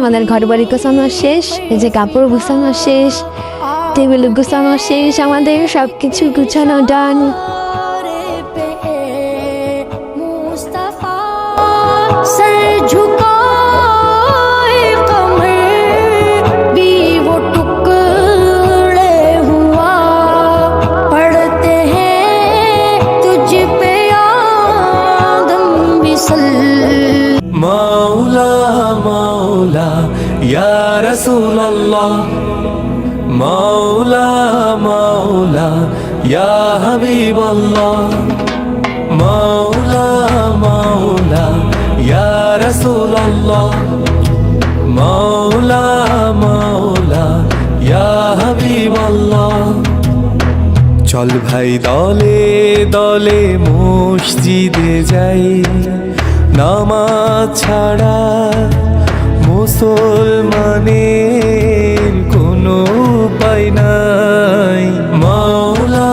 আমাদের ঘর বাড়ি গোছানো শেষ, এই যে কাপড় গোছানো শেষ, টেবিল গোছানো শেষ, আমাদের সবকিছু গুছানো ডান। या रसूल अल्लाह मौला मौला या हबीब अल्लाह मौला मौला या रसूल अल्लाह मौला मौला या हबीब अल्लाह चल भाई दले दले मस्जिदे जाई नामाज छाड़ा মুসলমানের কোনো উপায় নাই মাওলা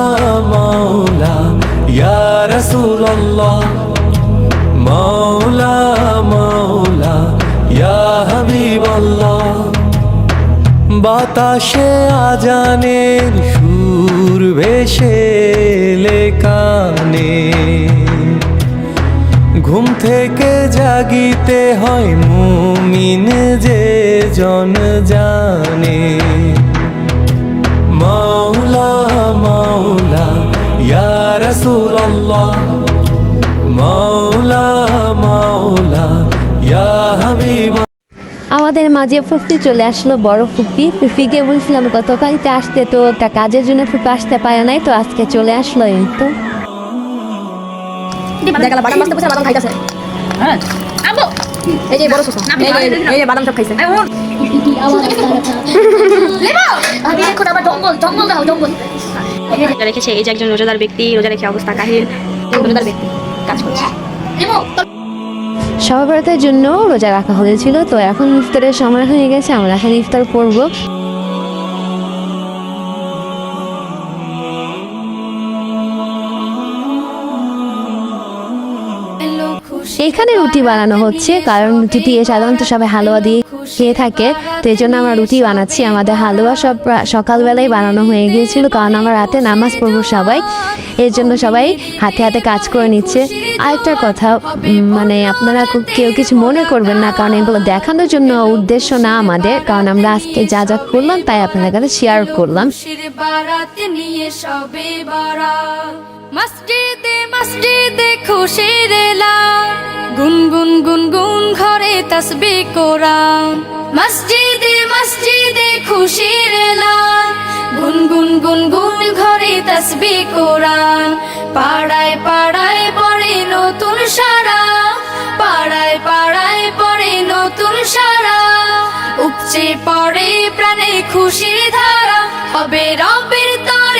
মাওলা ইয়া রাসূলুল্লাহ মাওলা মাওলা ইয়া হাবিবাল্লাহ বাতাসে আজানের সুর ভেসে এলে কানে ঘুম থেকে জাগিতে হয় মুমিন যে জন জানে মাওলা মাওলা ইয়া রাসূলুল্লাহ মাওলা মাওলা ইয়া হাবিব। আমাদের মাঝে ফুফি চলে আসলো, বড় ফুফি। ফুফিকে বলছিলাম গতকালকে আসতে, তো একটা কাজের জন্য ফুফি আসতে পারে নাই, তো আজকে চলে আসলো। এই তো বাদাম বাদাম খাইতেছে। হ্যাঁ আব্বু এই যে বড় সুসা এই যে বাদাম সব খাইছে। আমি এখন আবার জঙ্গল দাও জঙ্গল রেখেছে। এই যে একজন রোজাদার ব্যক্তি, রোজা রেখে অবস্থা কাহিল, রোজাদার ব্যক্তি কাজ করছে। সবে বরাতের জন্য রোজা রাখা হয়েছিল, তো এখন ইফতারের সময় হয়ে গেছে, আমরা এখন ইফতার করব। এখানে রুটি বানানো হচ্ছে, কারণ রুটি দিয়ে সাধারণত সবাই হালুয়া দিয়ে খেয়ে থাকে, তো এই জন্য আমরা রুটি বানাচ্ছি। আমাদের হালুয়া সব সকালবেলায় বানানো হয়ে গিয়েছিল, কারণ আমরা রাতে নামাজ পড়বো সবাই, এর জন্য সবাই হাতে হাতে কাজ করে নিচ্ছে। আরেকটা কথা, মানে আপনারা কেউ কিছু মনে করবেন না, কারণ এগুলো দেখানোর জন্য উদ্দেশ্য না আমাদের, কারণ আমরা আজকে যা যা করলাম তাই আপনাদের কাছে শেয়ার করলাম। মসজিদে মসজিদে খুশির এলান, গুনগুন গুনগুন ঘরে তাসবিহ কোরআন। মসজিদে মসজিদে খুশির এলান, গুনগুন গুনগুন ঘরে তাসবিহ কোরআন। পাড়ায় পাড়ায় পড়ে নতুন সারা, পাড়ায় পাড়ায় পড়ে নতুন সারা। উপচে পড়ে প্রাণে খুশির ধারা, হবে রবের তর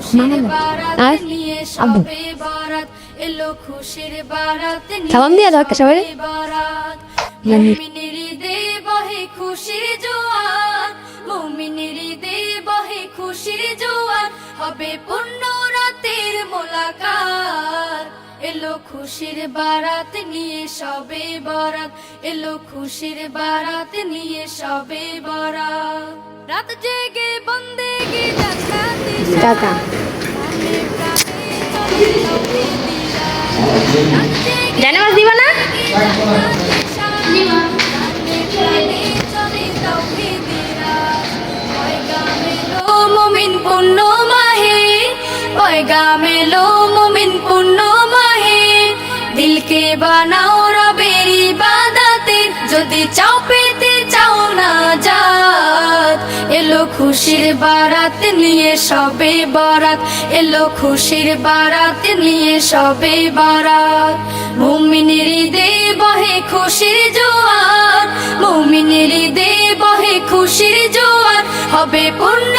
খুশির বারাত আর নিয়ে আব্বু। সবে বরাত এলো খুশির বারাত নিয়ে সালাম দিয়ে দাও সবাই। সবে বরাত মুমিনের হৃদয়ে বহে খুশির জোয়ার মুমিনের হৃদয়ে বহে খুশির জোয়ার হবে পূর্ণ রাতের মোলাকাত এলো খুশির বারাত নিয়ে সবে বরাত এলো খুশির বারাত নিয়ে সবে বরাত রাত জেগে বন্দেগি জান্নাতি টাটা। জানামাজ দিবা না? মুমিন পূর্ণ মাহে পয়গামেলো মুমিন পূর্ণ মাহে দিলকে বানাও রবের ইবাদতে যদি চাও পেতে চাও না জাত এলো খুশির বারাত নিয়ে সবে বরাত এলো খুশির বারাত নিয়ে সবে বরাত মুমিনের হৃদয়ে বহে খুশির জোয়ার মুমিনের হৃদয়ে বহে খুশির জোয়ার হবে পূর্ণ